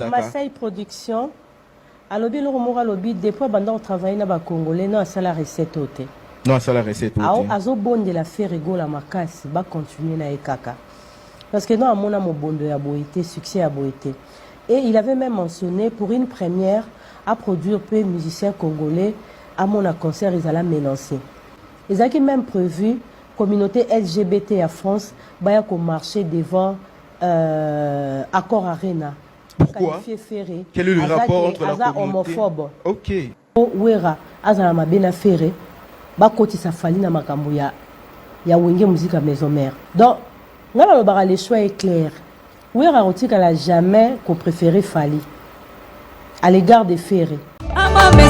Masai Production. Alobi le remora lobi depuis pendant travailler na ba congolais non à la recette oté. Non à la recette oté. Azo bon de la faire rigola makasi ba continuer na ekaka. Parce que non à mon amo bondo ya boité succès à boité. Et il avait même mentionné pour une première à produire peu musiciens congolais à mon concert ils allaient mélanger. Ils avaient même prévu communauté LGBT à France baya ko marcher devant Accor Arena. Pourquoi? Quel est le rapport entre la communauté? Homophobe. Ok. Wera azala mabena ferré ba koti sa fali na makambo ya wenge musique à maison mère. Donc ngala le choix est clair. Wera rotika la jamais qu'on préférait Fali à l'égard des ferrés. Arrêtez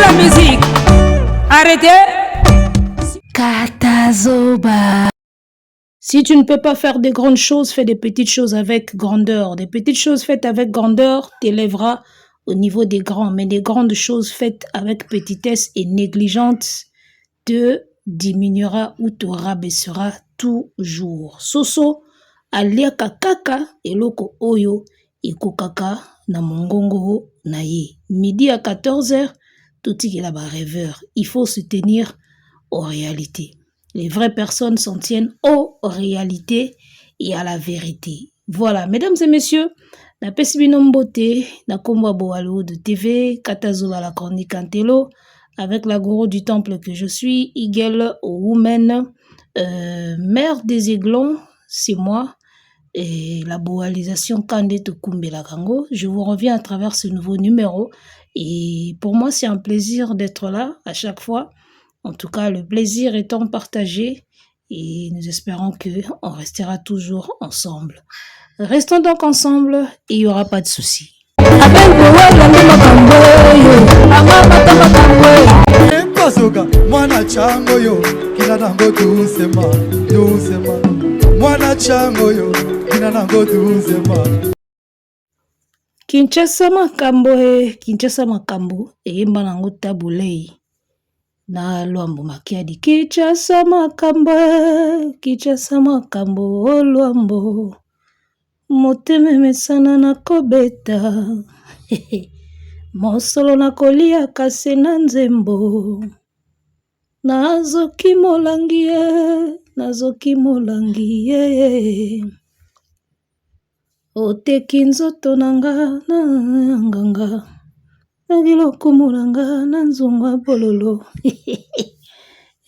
la musique. Arrêtez. Katazoba. Si tu ne peux pas faire des grandes choses, fais des petites choses avec grandeur. Des petites choses faites avec grandeur t'élèvera au niveau des grands. Mais des grandes choses faites avec petitesse et négligente te diminuera ou te rabaissera toujours. Soso, aliaka kaka eloko oyo ekokaka na mongongo na ye. Midi à 14h, tout est là-bas rêveur. Il faut se tenir aux réalités. Les vraies personnes s'en tiennent aux réalités et à la vérité. Voilà, mesdames et messieurs, na pesibino mbote, na kombo boalo de TV, Katazoba la chronique Antelo, avec la gourou du temple que je suis, Eagle Woman, mère des aiglons, c'est moi, et la boalisation Kande Tokumbe la Kango. Je vous reviens à travers ce nouveau numéro, et pour moi c'est un plaisir d'être là à chaque fois. En tout cas, le plaisir étant partagé et nous espérons qu'on restera toujours ensemble. Restons donc ensemble et il n'y aura pas de soucis. Kinshasa makambo eyemba nango tabulei. Na luambo makiadi Kinshasa makambo luambo moteme mesana na kobeta mosolo na kolia kase na nzembo nazoki molangi ye oteki nzoto nanga na nganga Nagiloko mulanga na nzunga bololo.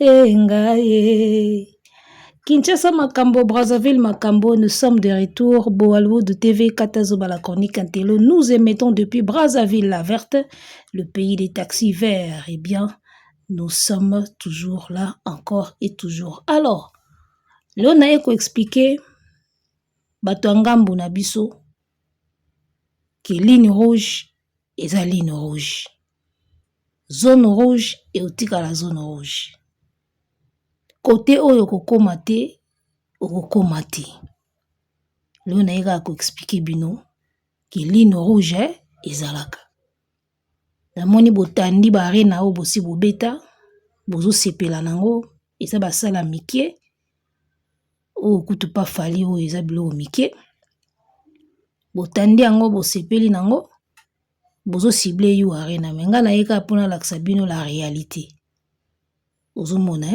Ngaye. Kinshasa Makambo, Brazzaville Makambo, nous sommes de retour. Boalwo de TV, Katazoba la chronique Antelo. Nous émettons depuis Brazzaville la verte, le pays des taxis verts. Eh bien, nous sommes toujours là, encore et toujours. Alors, l'on a expliqué, Batuangambu Nabiso, que ligne rouge, eza ligne rouge. Zone rouge et otika la zone rouge. Côté oyo kokoma te, okokoma te. Lelo naika ko expliquer bino que ligne rouge ezalaka. Namoni botandi bare na o bosi bobeta, bozo sepela nango, eza basala mike. O kutu pa fali o eza bilo mike. Botandi yango bosepeli nango. Bozo ciblé yu arena menga na yeka pona laksabino la réalité. Ozo mona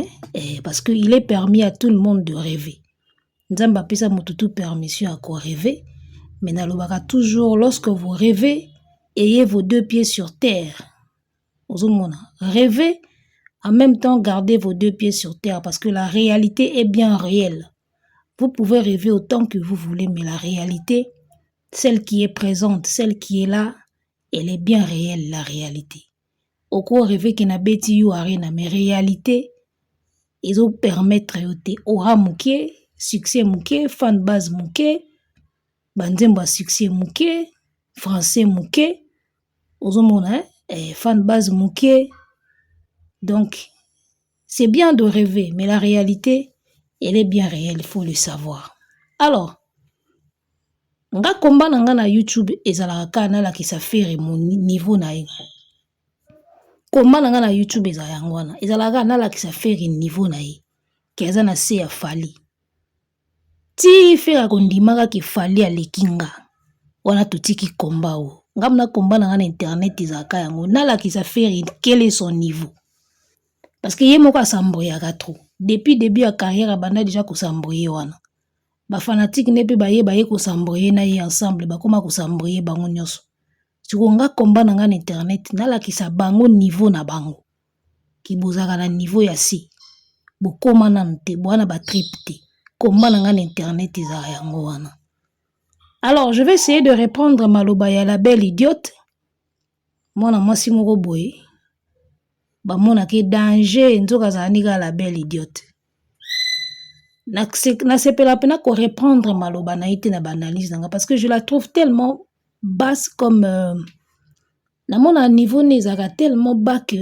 parce que il est permis à tout le monde de rêver. Nzamba pesa motutu permission à quoi rêver, mais nalobaka toujours lorsque vous rêvez, ayez vos deux pieds sur terre. Ozo mona rêvez en même temps gardez vos deux pieds sur terre parce que la réalité est bien réelle. Vous pouvez rêver autant que vous voulez, mais la réalité, celle qui est présente, celle qui est là, elle est bien réelle, la réalité. Au cours rêver qu'il n'a bêti you arena, mais réalité, ils ont permettre yote aura mouké, succès mouké, fan base mouké, banzemba succès mouké, français mouké, ozomona, fan base mouké. Donc, c'est bien de rêver, mais la réalité, elle est bien réelle, il faut le savoir. Alors, nga komba na nga na YouTube ezalaka kana la kisa faire mon niveau na ye. Komba na nga na YouTube ezalaka wana ezalaka na la kisa faire niveau na ye. Keza na se ya fali. ti fera kondimaka ke fali alekinga wana totiki komba o ngamna komba na internet izaka yango nalakisa feri quel est son niveau parce que ye moko asambroyaka trop depuis début ya carrière banda déjà kosambroye wana bafanatique ne mpe baye kosambroye na ye ensemble bakoma kosambroye bango nyonso sikonga komba na nga na internet nalakisa bango niveau na bango kibozaka na niveau ya si bokoma nanu te bwana batrip te komba na nga na internet ezaka yango wana. Alors je vais essayer de répondre maloba ya la belle idiote mwana mwasi moko boye bamonaki danger nzoka azalaki kaka la belle idiote nasepela pena korépondre maloba na ye te na baanalyse nanga parce que je la trouve tellement basse comme namona niveau ne ezalaka tellement bas que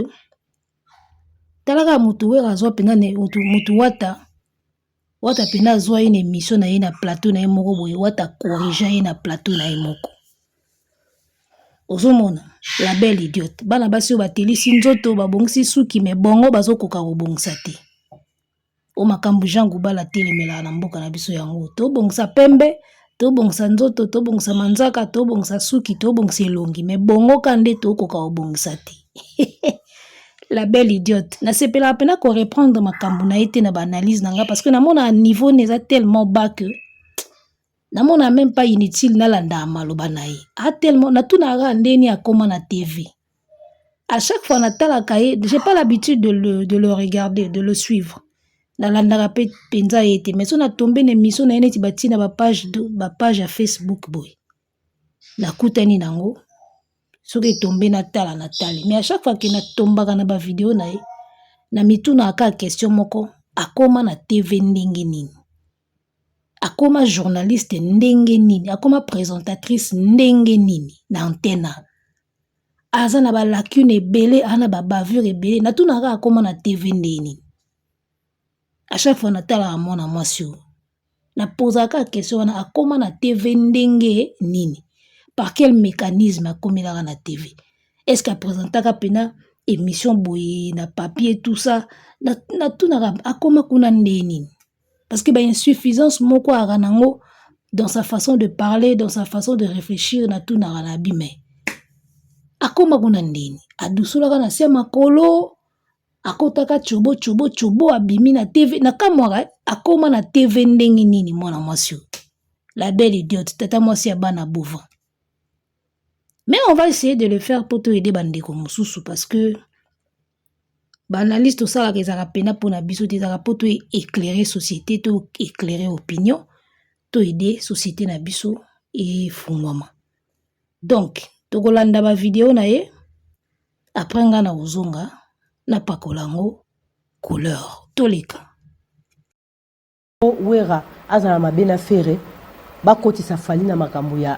talaka mutu wera azwa pena mutu wata pena azwa ye na émission na ye na plateau na ye moko boye wata corrigea ye na plateau na ye moko ozomona la belle idiote bana basi oyo batelisi nzoto babongisi suki me bongo bazokoka kobongisa te o makambo Jean Goubala telemelaka na mboka na biso yango tobongisa pembe tobongisa nzoto tobongisa manzaka tobongisa suki tobongisa elongi me bongo kande tokoka kobongisa te la belle idiote nasepelaka pena korépondre makambo na ye te na baanalyse na nga parce que namona niveau neza tellement bas que namona même pas inutile nalanda maloba na ye tellement natunaka ndeni akoma na TV à chaque fois natalaka ye j'ai pas l'habitude de le regarder de le suivre nalandaka pe penza ye te mais so natombe na émission na ye neti batina bapage ya Facebook boy nakutani nango soki etombe natala natali mais à chaque fois ke natombaka na bavideo na ye na mitunaka question moko akoma na TV ndenge nini akoma journaliste ndenge nini akoma présentatrice ndenge nini na antenne aza na balacune ebele ana babavure ebele natunaka akoma na TV ndenge nini à chaque fois natalaka mwana mwasi oyo napozaka question wana akoma na TV ndenge nini par quel mécanisme akomelaka na TV est-ce qu'aprésentaka pena émission boye na papier tout ça natunaka akoma kuna ndenge nini parce que insuffisance moko aka nango dans sa façon de parler dans sa façon de réfléchir natunaka na bime akoma kuna ndenge adusulaka na se makolo akotaka chobo abimi na TV nakamwaka akoma na TV ndenge nini mwana mwasi la belle idiote tata mwasi ya bana bova. Mais on va essayer de le faire pour te aider bandeko mosusu parce que banaliste osala kezaka pena pona biso te ezaka po to éclairer société to éclairer opinion to aider société na biso et fungwama. Donc tokolanda ba vidéo na ye après nga na ozonga na pakolango couleur toleka wera azala mabe na fere bakotisa fali na makambo ya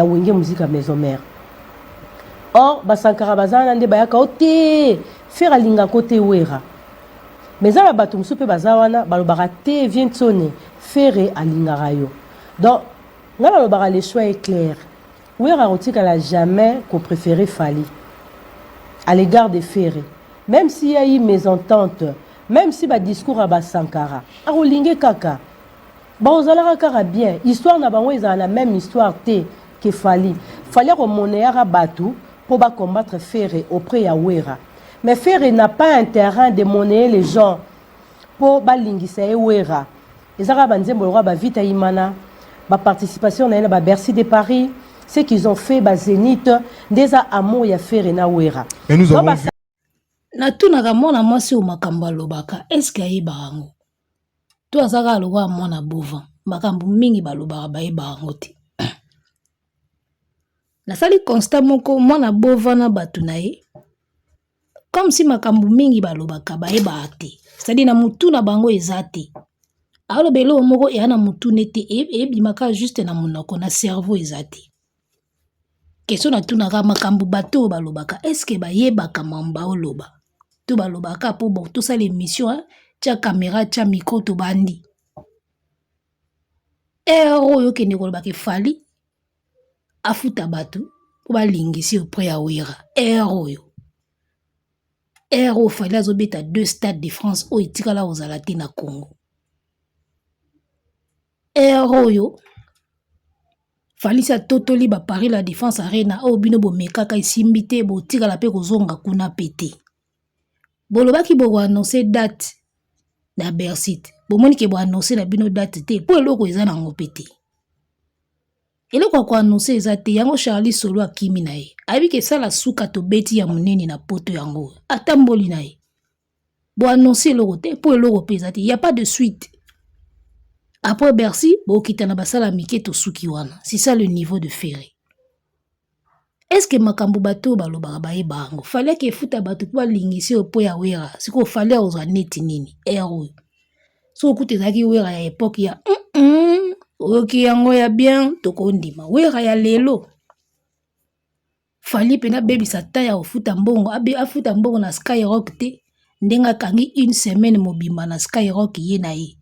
wenge muzika maison mère or basankara bazana nde bayaka ote fere alinga kote wera mais za bato musu pe bazawana balobaka te vient sonner fere alingaka yo donc ngana lobaka le choix est clair wera otikala jamais qu'on préférait fali à l'égard de fere même s'il y a eu mésentente même si ba discours à basankara akolinge kaka baozalaka kaka bien histoire na bango ezala na même histoire te que fali akomoneyaka bato pour combattre fere auprès ya wera mais fere n'a pas intérêt de monnayer les gens pour balingisa ye wera ezaka banzembo lokwa bavita imana baparticipation na ye na babercy de Paris ce qu'ils ont fait bazénith ndeza amour ya fere na wera mais nous avons vu natunaka mwana mwasi o makambo alobaka eske ayebaka yango to azaka aloba mwana bova makambo mingi balobaka bayebaka yango te nasali constat moko mwana bova na bato na ye comme si makambo mingi balobaka bayebaka te c'est-à-dire na mutu na bango eza te aloba eloko moko eya na mutu nete ebimaka juste na monoko na cerveau eza te question natunaka makambo bato oyo balobaka eske bayebaka mamba oloba to balobaka po bon tosala émission tia caméra tia micro to bandi oyo okende kolobaka efali afuta bato po balingisi auprès ya wera oyo fali azobeta 2 stades de France oyo etikala kozala te na Congo Eroyo falisa totoli ba Paris la Défense Arena o bino bo mekaka isimbite bo tika la pe kozonga kuna pété. Bolobaki bo annoncer date na Bercy. Bomoni ke bo annoncer na bino date te po eloko eza nango pété. Eloko ko annoncer eza te yango Charlie Solo akimi na ye. Abi ke sala suka to beti ya munene na poto yango. Atamboli na ye. Bo annoncer eloko te po eloko pe eza te. Y a pas de suite. Après Bercy, bo kitana basala mike to suki wana. C'est ça le niveau de Ferré. Est-ce que makambo bato balobaka baye bango? Fallait que futa bato po lingisi opo ya wera. Siko fallait ozwa neti nini? Ero. So kute zaki wera ya époque ya oki yango ya bien toko ndima. Wera ya lelo. Fallait pena baby sata ya ofuta mbongo. Afuta mbongo na Skyrock te. Ndenga kangi une semaine mobimba na Skyrock ye na ye.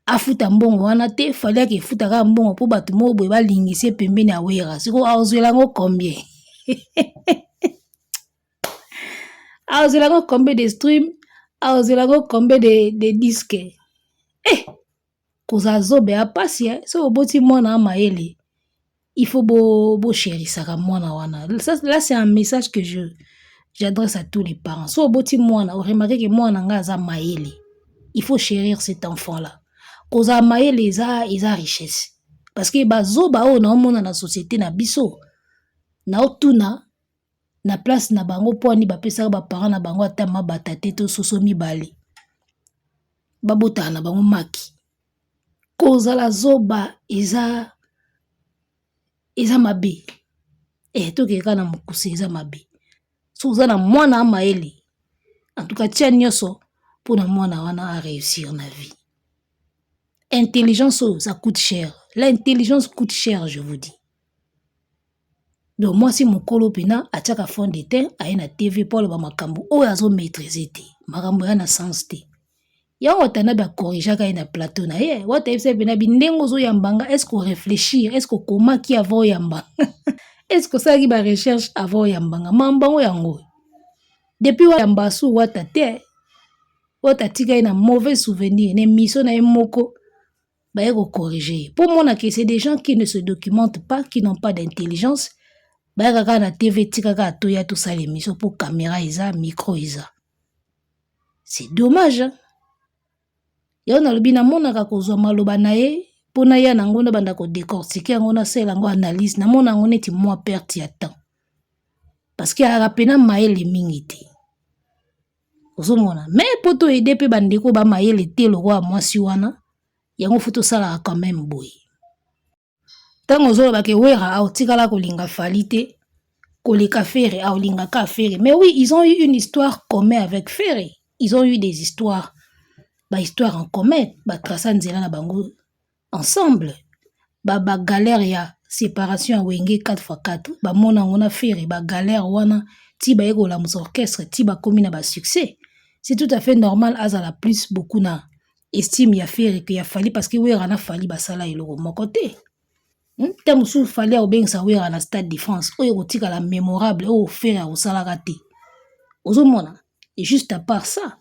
Afuta mbongo wana te fallait que futa ka mbongo po bato mo boye balingisi pembeni ya wera. Siko aozelango combien? Aozelango combien de stream? Aozelango combien de disques? Koza zobe a pasi, so oboti mwana amaele. Il faut bo chérir ça mwana wana. Là c'est un message que j'adresse à tous les parents. So oboti mwana, remarquez que mwana nga za maele. Il faut chérir cet enfant là. Koza maele eza richesse. Parce que bazoba o na omona na société na biso. Na otuna na place na bango po ani bapesa ba parents na bango ata mabata te to soso mibale. Babota na bango maki. Koza la zoba eza mabe. Toke kana mukuse eza mabe. So za na mwana amaele. En tout cas tia nyoso pour na mwana wana a réussir na vie. Intelligence ça coûte cher. L'intelligence coûte cher, je vous dis. Donc moi si mon kolo pena ataka fond de teint aina TV pour le makambo o azo maîtriser te. Makambo ya na sens te. Ya otana ba corriger ka ina plateau na ye. Wata epse pena bindengo zo yambanga est-ce qu'on réfléchir, est-ce qu'on comment qui avant yamba. Est-ce que ça qui ba recherche avant yambanga mambango yango. Depuis wa yamba su wata te. Wata tika ina mauvais souvenir, ne miso na moko. Ba yeko corriger. Pour moi que c'est des gens qui ne se documentent pas, qui n'ont pas d'intelligence. Ba kaka na TV tika ka toya tout ça l'émission pour caméra isa, micro isa. C'est dommage. Hein? Ya na lobi na mona ka kozwa maloba na ye pona ya nango na banda ko décortiquer yango na sela ngo analyse na mona ngo neti moi perte ya temps. Parce que a rapena maele mingi te. Ozomona mais poto aider pe bandeko ba maele te lo wa mwasi wana yango futo sala quand même boy. Tango zo ba ke wera a otikala ko linga falite ko leka Ferré a linga ka Ferré. Mais oui, ils ont eu une histoire commune avec Ferré. Ils ont eu des histoires histoire en commun, trasa nzela na bango ensemble. Galère ya séparation wenge 4x4. Mona ngona Ferré, galère wana ti ba ego la orchestre, ti ba komi na ba succès. C'est tout à fait normal azala plus beaucoup na estime ya Ferré que ya fali parce que wera na fali basala eloko moko te. Tamusu fali au bengsa wera na Stade de France. Oyo tika la mémorable o Ferré au salaka te. Ozomona. Et juste à part ça,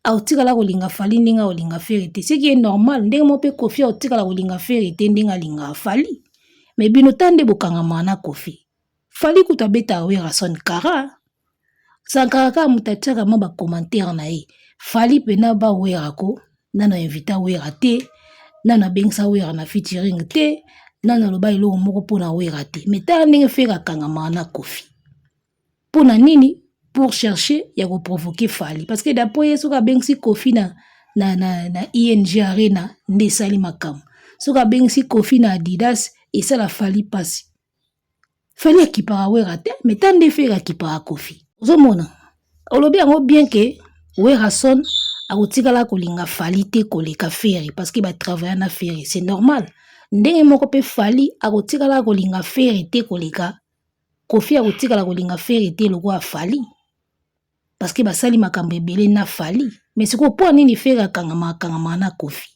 autika la kolinga fali ndinga olinga Ferré te. Ce qui est normal, ndenge mo pe Kofi autika la kolinga Ferré te ndinga linga fali. Mais bino tande bokanga mana Kofi. Fali kuta beta wera son kara. Sankara ka mutachaka ma ba commentaire na ye. Fali pena ba wera ko, nana invita wera te, nana bengsa wera na featuring te, nana loba ilo moko pona wera te. Mais ta ndenge Ferré kanga mana Kofi. Pona nini? Pour chercher ya ko provoquer Fali parce que d'après soka bengsi Kofi na ING Arena nde sali makam soka bengsi Kofi na Adidas et ça la Fali passe Fali qui para wera te mais tant de faire qui para Kofi ozomona olobi yango bien que wera son a otikala kolinga Fali te koleka Ferré parce que ba travailler na Ferré c'est normal ndenge moko pe Fali a otikala kolinga Ferré te koleka Kofi a otikala kolinga Ferré te loko a Fali. Parce que basali makambo ebele na Fali. Mais c'est quoi pour nini Ferré kangama na Kofi.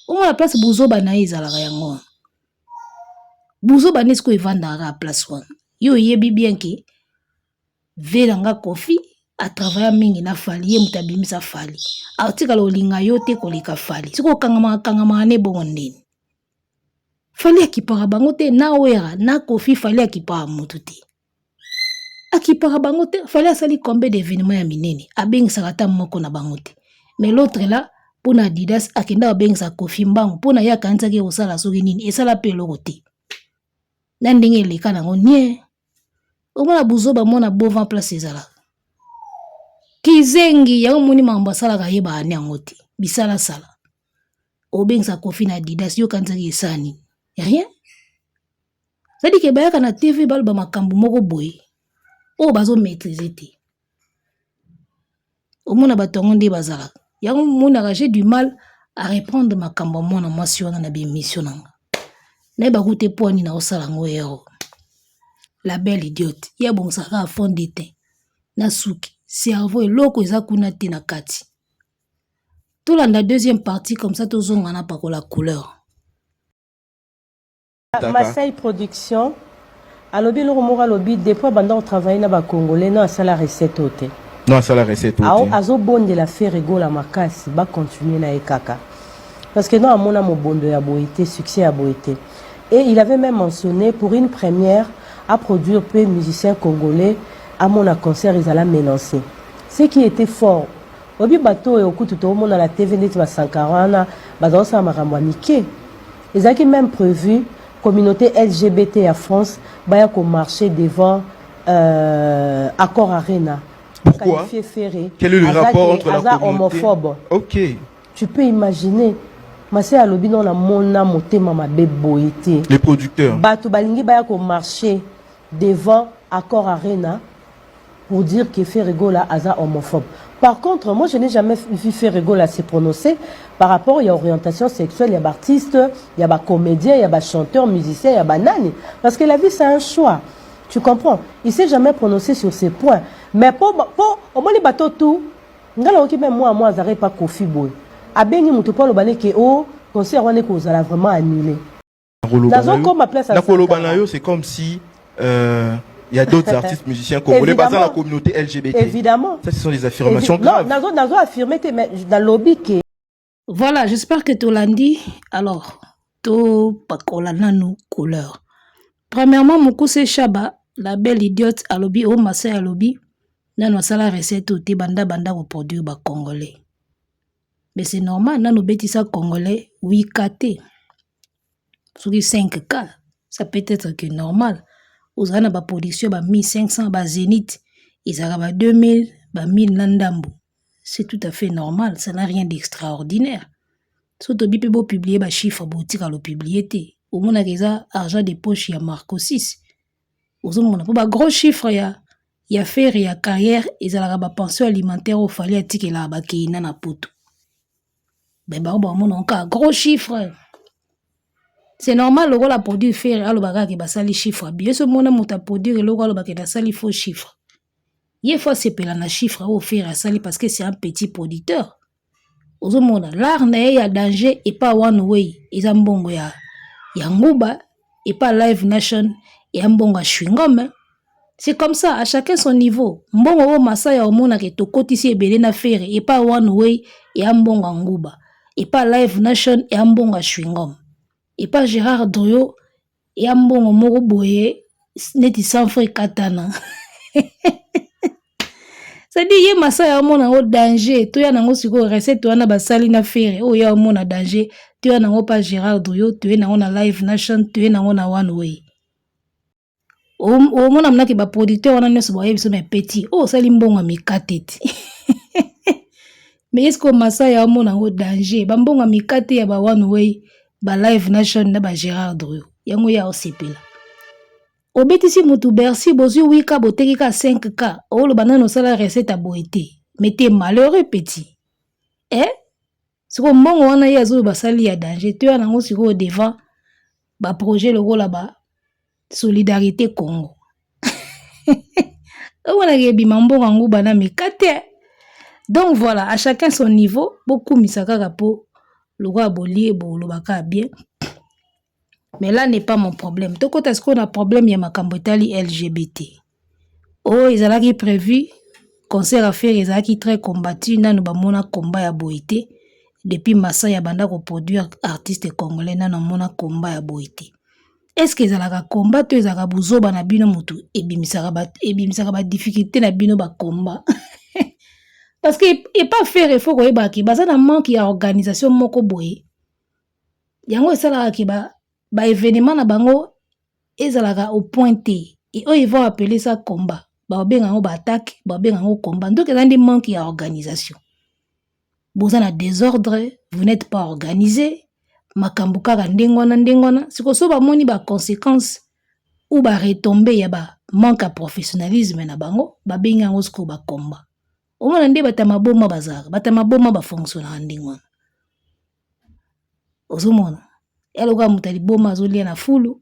Au moins la place Buzoba na ezalaka yango. Buzoba nesko evandara place wana. Yo yebi bien que velanga Kofi a travaillé mingi na Fali ye mutabimisa Fali. Atika lo linga yo te koleka Fali. C'est quoi kangama ne bongo ndeni. fallait akipara bango te na wera na kofi fallait akipara mutu te akipara bango te fallait asali combien d'événements ya minene abengisaka ata moko na bango te mais l'autre là pona Adidas akenda abengisa kofi mbango pona ya kanisaki kosala soki nini esala pe eloko te na ndenge eleka nango nie omona buzoba mona bovan place ezala kizengi yango moni mambo asalaka yeba ane yango te bisala sala obengisa kofi na Adidas yo kanisaki esala nini rien c'est-à-dire que bayaka na TV baloba makambo moko boye o bazo maîtriser te omona bato yango nde bazalaka yango monaka j'ai du mal à répondre makambo mona mwasi wana na bémission nanga nayeba kute poni na osala ngo yero la belle idiote ya bongosaka à fond de teint na suki cerveau eloko eza kuna te na kati tolanda deuxième partie comme ça tozonga na pakola couleur Masai Production alobi loko moko alobi depuis banda travailler na ba congolais na sala recette ote non sala recette ote azo bonde la faire rigola makasi ba continuer na ekaka parce que non amona mobondo ya boité succès ya boité et il avait même mentionné pour une première à produire peu musiciens congolais à mon concert ils allaient mélancer ce qui était fort obi bato et okutu to mona la TV net ba 140 ba dans sa makambo mike ils avaient même prévu communauté LGBT à France baya ko marcher devant Accor Arena. Pourquoi? Quel est le rapport entre la communauté homophobe? Ok. Tu peux imaginer Masé alobi non la mona motema mabe boité. Les producteurs. Bato balingi baya ko marcher devant Accor Arena pour dire que Ferregola aza homophobe. Par contre, moi je n'ai jamais vu Ferregola se prononcer par rapport à l'orientation sexuelle, il y a artistes, il y a comédiens, il y a chanteurs, musiciens, il y a nani. Parce que la vie c'est un choix. Tu comprends? Il ne s'est jamais prononcé sur ces points. Mais pour au moins les bateaux tout, ngala oki même moi j'arrive pas Kofi Boy. Abeni mutu pa lobane ke o concert wane ko zala vraiment annulé. Dans comme ma place à Nakolobanayo c'est comme si il y a d'autres artistes musiciens congolais basés dans la communauté LGBT. Évidemment. Ça, ce sont des affirmations graves. Non, nazo affirmé mais dans le lobby que voilà, j'espère que tu l'as dit. Alors, to pakola nanu couleur. Premièrement, Mokuse Chaba, la belle idiote à lobby, au Masai à lobby, nanu sala recette ou te banda pour produire ba congolais. Mais c'est normal, nanu betisa congolais, 8K. Sur 5K, ça peut être que normal. Vous avez une production de 1500, de Zénith, ils ont 2000, de 1000 Nandambu. C'est tout à fait normal, ça n'a rien d'extraordinaire. Surtout, si vous publiez des chiffres, vous pouvez publier. Vous avez argent de poche, il y a Marco 6. Vous avez un gros chiffre, il y a faire, il y a carrière, ils ont une pension alimentaire, il fallait que la bakina na poto. Mais vous avez un gros chiffre. C'est normal, le rôle à produire faire, alors baga qui basa les chiffres. Bien sûr, mon amour à produire, le rôle qui basa les faux chiffres. Il faut c'est peler na chiffre au faire à sali parce que c'est un petit producteur. Aux hommes, l'art n'est a danger et pas one way. Ils ont bon ya nguba et pas live nation et un bon chewing-gum. C'est comme ça, à chacun son niveau. Mbongo masaya au mona ke to kotisi e belé na faire et pas one way et un bon nguba et pas live nation et un bon chewing-gum. Et pas Gérard Doyo et un bon moro boye neti sans frais katana. Ça dit ye masaya mona au danger to ya nango siko recette to na basali na faire o ya mona danger to ya nango pas Gérard Doyo to ya nango na live nation to ya nango na one way. O mona mna ke ba producteur wana nyoso ba yebiso na petit o sali mbongo mikateti. Mais est-ce que masaya mona au danger ba mbongo mikate ya ba one way ba live nation na ba Gérard Doyo yango ya osepela obetisi mutu Bercy bozu 8K boteki ka 5K o lo banano sala recette à boité mais t'es malheureux petit siko mbongo wana ya zo basali ya danger to yango siko devant ba projet le rôle là-bas solidarité Congo on a bi mbongo ngo bana mikate. Donc voilà, à chacun son niveau beaucoup misaka kapo le roi bolier bo lo baka bien. Mais là n'est pas mon problème. Tout côté, est-ce qu'on a problème, il y a ma cambotali LGBT. Oh, ils ont qui prévu, concert à faire, ils ont qui très combattu, nan ba mona combat ya boité. Depuis Massa ya banda ko produire artiste congolais, nan mona combat ya boité. Est-ce que ezalaka combat to ezalaka buzoba na bino mutu ebimisaka ba difficulté na bino ba combat? Parce que et pas faire effort koyeba ki baza na manque ya organisation moko boye. Yango esalaka ki ba événement na bango ezalaka au point T. Et eux ils vont appeler ça combat. Ba benga ngo ba attaque, ba benga ngo combat. Donc il y a des manques ya organisation. Boza na désordre, vous n'êtes pas organisé. Makambo kaka ndengwana. Siko so ba moni ba conséquences ou ba retombées ya ba manque à professionnalisme na bango, ba benga ngo siko ba combat. Omona nde batama boma bazaka, batama boma ba fonctionner ndengwana. Ozomona. Yaloka mutali boma azolia na fulu,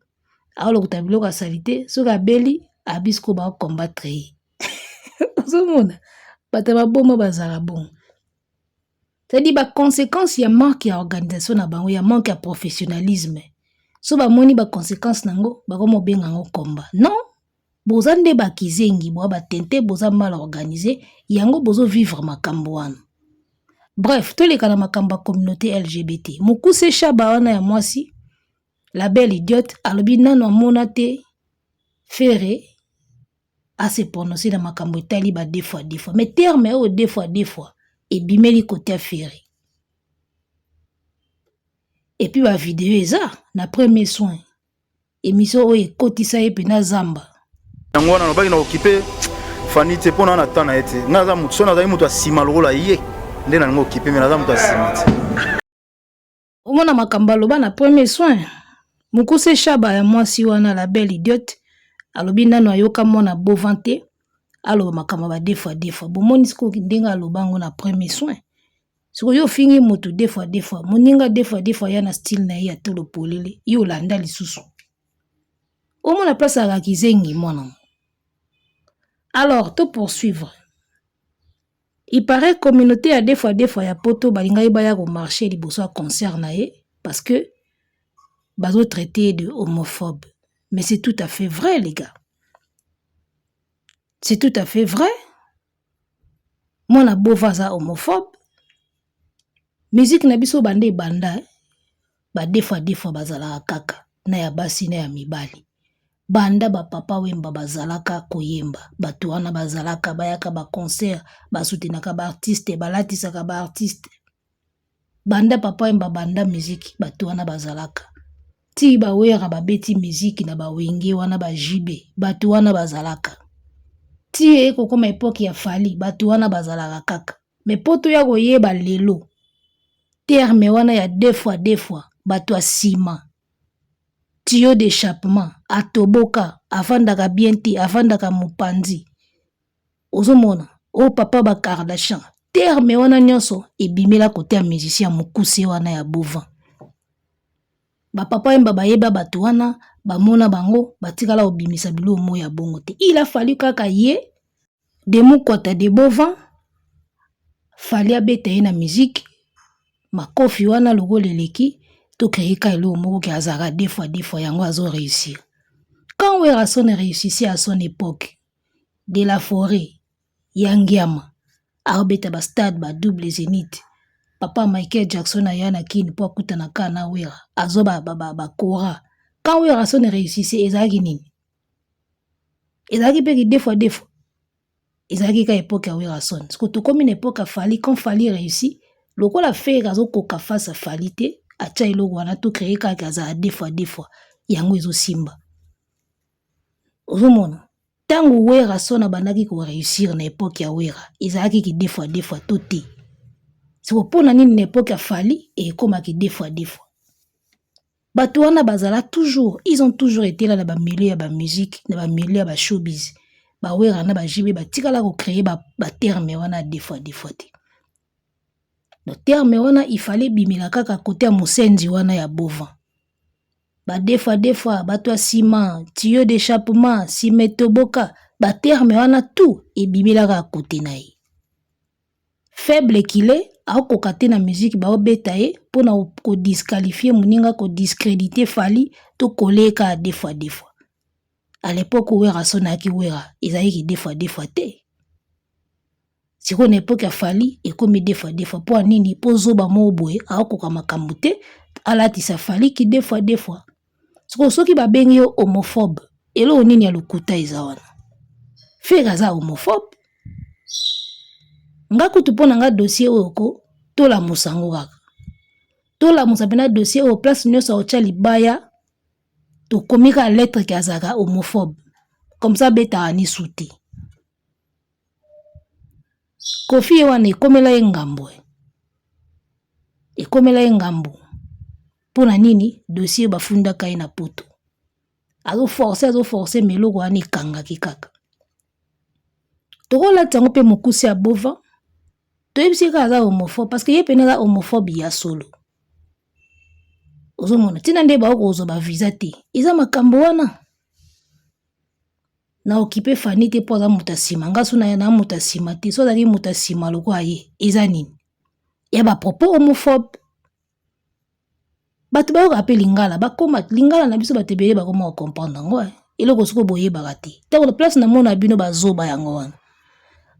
alo kutabiloko ya salite, soka beli abisko ba combattre. Ozomona. Batama boma bazaka bon. C'est-à-dire ba conséquence ya manque ya organisation na bango, ya manque ya professionnalisme. So ba moni ba conséquence nango, ba komo benga ngo combat. Non. Boza nde ba kizengi, ba tente boza mal organisé, yango bozo vivre makambo wana. Bref, tous les kana makamba communauté LGBT. Mukuse shaba wana ya mwasi, la belle idiote, alobi nano amona te fere a se prononcer na makambo etali ba deux fois. Mais terme o deux fois. Et bimeli côté affaire. Et puis la vidéo est ça, na premier soin. Émission o ekotisa ye pena zamba. Yango wana nobaki na occupé fani te pona na tana ete. Naza mutso na mutu asima lokola ye. Nde na ngo occupé mais naza mutu asima te. Omona makamba loba na premier soin. Mukuse shaba ya mwasi wana la belle idiote. Alobi nano ayoka mona bovante. Alors makamba ba deux fois. Bomoni siko ndenga lobango na premier soin. Siko yo fingi moto deux fois. Moninga deux fois ya na style na ya tolo polele. Yo landa lisusu. Omo na place à kizengi mwana. Alors to poursuivre. Il paraît communauté à deux fois ya poto balinga ibaya ko marcher liboso concert na ye parce que bazo traité de homophobe. Mais c'est tout à fait vrai les gars. C'est tout à fait vrai. Moi, na bovaza homophobe. Musique na biso bande banda. Ba deux fois bazala kaka. Na ya basi na ya mibali. Banda ba papa wemba bazalaka koyemba. Batu wana bazalaka bayaka ba concert. Basutenaka ba artiste. Balatisaka ba artiste. Banda papa wemba banda musique. Batu wana bazalaka. Ti ba wera ba beti musique na ba wenge wana ba jibe. Batu wana bazalaka. Tie kokoma époque ya fali batu wana bazalaka kaka mais poto ya koyeba lelo terme wana ya deux fois batu asima tuyau d'échappement atoboka afandaka bien te afandaka mopanzi ozomona o papa ba Kardashian terme wana nyonso ebimela kote ya musicien mokuse wana ya bovan ba papa yemba bayeba batu wana bamona bango batikala obimisa bilo mo ya bongo te. Il a fallu kaka ye de mukota de bovan fali abeta ye na musique makofi wana logo leleki to créer ka elo moko ki azara deux fois yango azo réussir. Quand Werason réussissait à son époque de la forêt yangiama abeta ba stade ba double zénith papa Michael Jackson ayana kini po kutana kana wera azo ba kora. Quand Werason réussissait ezaki nini? Ezaki pe ki deux fois. Ezaki ka époque ya Werason. Parce que tout comme une époque a Fali, quand Fali réussit, le quoi la fait razo koka face à Falite, a tchailo wana to créer ka kaza deux fois. Yango ezo simba. Ozomona. Tango Werason abandaki ko réussir na époque ya Wera, ezaki ki deux fois tout. C'est pour na nini na époque ya Fali et comme ki deux fois. Batu wana bazala toujours, ils ont toujours été là na ba milieu ya ba musique, na ba milieu ya ba showbiz. Ba wera na ba jibe ba tikala ko créer ba terme wana deux fois te. Le terme wana il fallait bimila kaka côté ya mosenzi wana ya bovan. Ba deux fois ba toi ciment, tuyau d'échappement, simetoboka, ba terme wana tout et bimila ka côté na ye. Faible qu'il est, a kokate na musique ba obeta ye pona ko disqualifier muninga ko discréditer Fali to coller ka deux fois. À l'époque où Werason aki wera, ezaki deux fois te. Si on époque a Fali et comme deux fois pour nini pozo ba mo boye a koka makambo te alati sa Fali ki deux fois. soki babengi yo homophobe elo nini ya lokuta eza wana Ferré aza homophobe nga kutu pona nga dossier oyo ko tola musango kaka tola musapena dossier au place nyonso otia libaya to komika lettre ki azaka homophobe comme ça beta ni souti Kofi wana ekomela ye ngambo pona nini dossier bafunda kai na poto azo forcer meloko wana ekangaki kaka tokola tango pe mokusi ya bova toyebisi ka aza homophobe parce que ye pene aza homophobe ya solo ozomona tina nde baokozwa ba visa te eza makambo wana na okipe fani te po aza moto asima nga so na moto asima te so azali moto asima loko aye eza nini ya bapropos homophobe bato bayoka pe lingala bakoma lingala na biso bato ebele bakoma kokomprendre yango eloko soko boyebaka te ntango na place na mona bino bazoba yango wana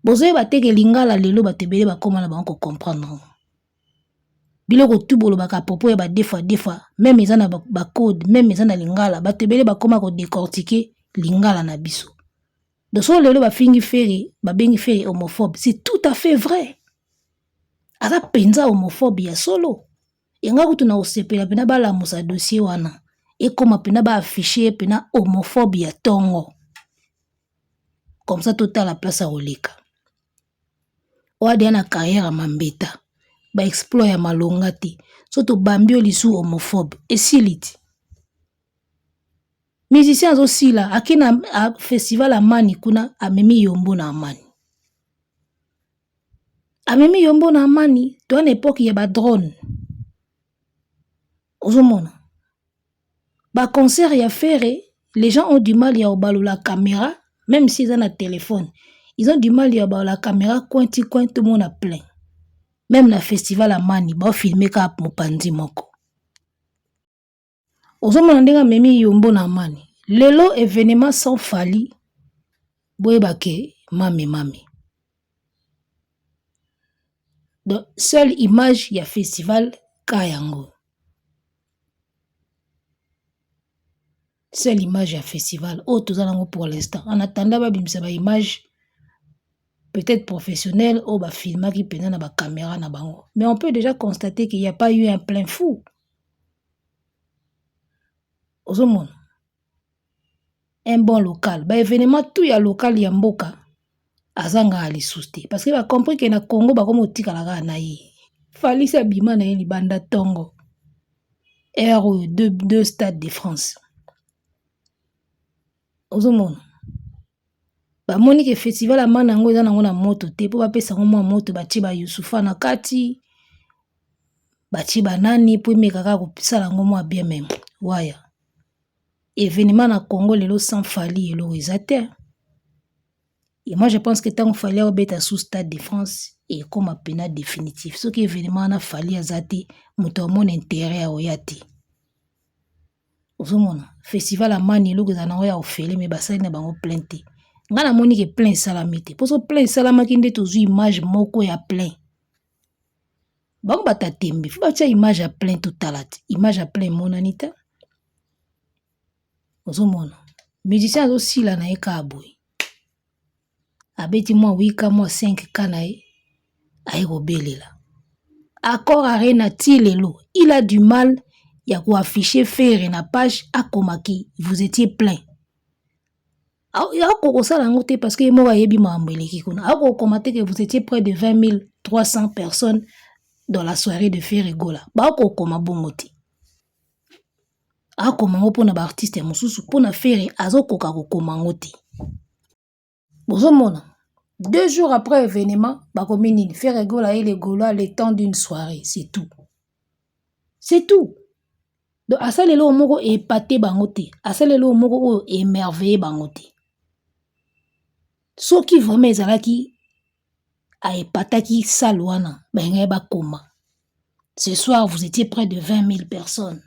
bozoyeba te ke lingala lelo bato ebele bakoma na bango kokomprendre yango biloko tu bolobaka propos ya badefa meme eza na bacode meme eza na lingala bato ebele bakoma kodécortiquer lingala na biso donc so lelo bafingi Ferré babengi Ferré homophobe c'est tout à fait vrai aza penza homophobe ya solo yanga kutu na osepela pena balamusa dossier wana ekoma pena baaffiche pena homophobe ya tongo comme ça totala place oleka oade na carrière mambeta ba exploit ya malonga te so to bambio lisu homophobe esili ti musicien azo sila akina a festival amani kuna amemi yombo na amani to na époque ya ba drone ozomona ba concert ya Ferré les gens ont du mal ya obalo la caméra même si ils ont un téléphone ils ont du mal ya obalo la caméra coin tout le monde a plein même na festival amani ba filmer ka mopandi moko ozomona ndenga memi yombo na amani lelo événement sans fali boyebake mami donc seule image ya festival kayango seule image ya festival tozanango pour l'instant en attendant babimisa ba image peut-être professionnelle ou ba filmaki pena na ba caméra na bango mais on peut déjà constater qu'il n'y a pas eu un plein fou ozomona un bon local ba événement tout ya local ya mboka azanga alisuste parce que ba compris que na Congo ba komo tikalaka na ye fali sa bima na ye libanda tongo deux stades de France ozomona ba moni ke festival amana ngo eza nango na moto te po bapesa ngo mwa moto batie ba Youssoufa na kati batie banani po mekaka kopisala ngo mwa bien même waya événement na Congo lelo sans fali elo ezate et moi je pense que tant fali obeta sous stade de France et comme a pena définitif ce qui événement na fali azate moto mon intérêt a oyati ozomona festival amani elo kozana oya ofele me basali na bango plainte nga na moni ke plein salamité pour so plein salamaki nde tozu image moko ya plein bango batatembe fu batia image ya plein totalate image ya plein monanita ozomona musicien azosila na ye ka aboye abeti mwa 8K mwa 5K na ye aye kobelela accord are na ti lelo il a du mal ya koafficher Ferré na page akomaki vous étiez plein akokosala yango te parce que moko ayebi makambo eleki kuna akokomate que vous étiez près de 20 300 personnes dans la soirée de Ferré Gola bakokoma bongo te akoma ngo mpona baartiste ya mosusu mpona Ferré azokoka kokoma ngo te bozomona 2 jours après événement bakomi nini Ferré Gola et les Gaulois le temps d'une soirée c'est tout donc asalelo moko epaté bango te asalelo moko oyo émerveillé bango te soki vraiment ezalaki aepataki salle wana bengai bakoma ce soir vous étiez près de 20 000 personnes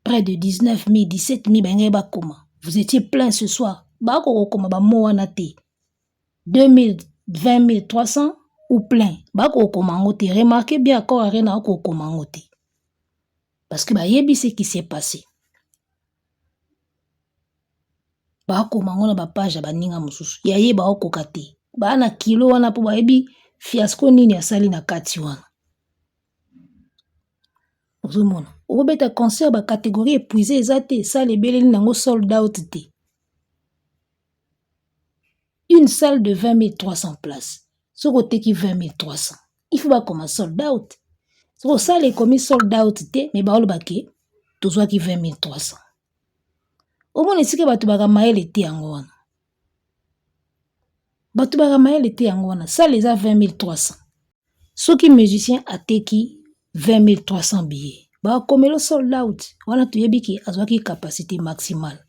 près de 19 000 17 000 bengai bakoma vous étiez plein ce soir bakokoma bamo wana te 2 000 20 000 300 ou plein bakokoma ngo te remarquez bien encore arena akokoma ngo te parce que bayebi ce qui s'est passé bakoma ngo na bapage ya baninga mosusu yayeba okoka te baa na kilo wana mpo bayebi fiasco nini asali na kati wana ozomona okobeta concert bakategorie épuisé eza te esala ebeleli nango sold out te une salle de 20 300 places soki oteki 20 300 il faut bakoma sold out soki osala ekomi sold out te me baolobake tozwaki 20 300 omona esika bato bakamayele te yango wana bato bakamayele te yango wana sale eza 20 300 soki musicien ateki 20 300 billets bakomelo sold out wana toyebi ke azwaki capacité maximale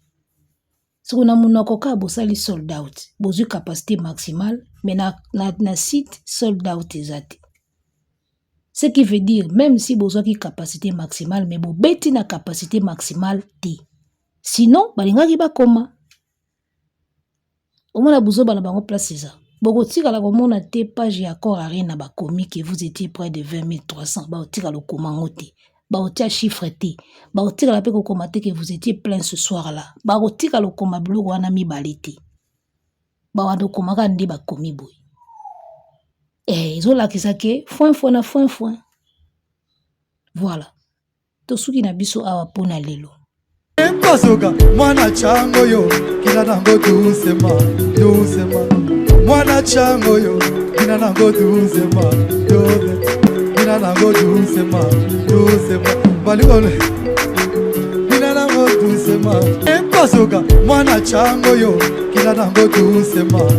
soki na monoko kaka bosali sold out bozwi capacité maximale mais na site sold out eza te ce qui veut dire même si bozwaki capacité maximale mais bobeti na capacité maximale te sinon balingaki bakoma omona buzoba na bango place eza bokotikala komona te page ya corps à rien na bakomi que vous étiez près de 20 300 baotikala okoma ngo te baotia chiffre te baotikala mpe kokoma te que vous étiez plein ce soir là bakotikala okoma biloko wana mibale te bawanda okomaka nde bakomi boye ezolakisa ke foin na foin voilà tosuki na biso awa mpona lelo Kosoka mwana chango yo kina nango doucement mwana chango yo kina nango doucement kina nango doucement balikole kina nango doucement Kosoka mwana chango yo kina nango doucement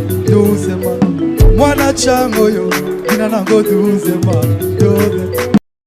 mwana chango yo kina nango doucement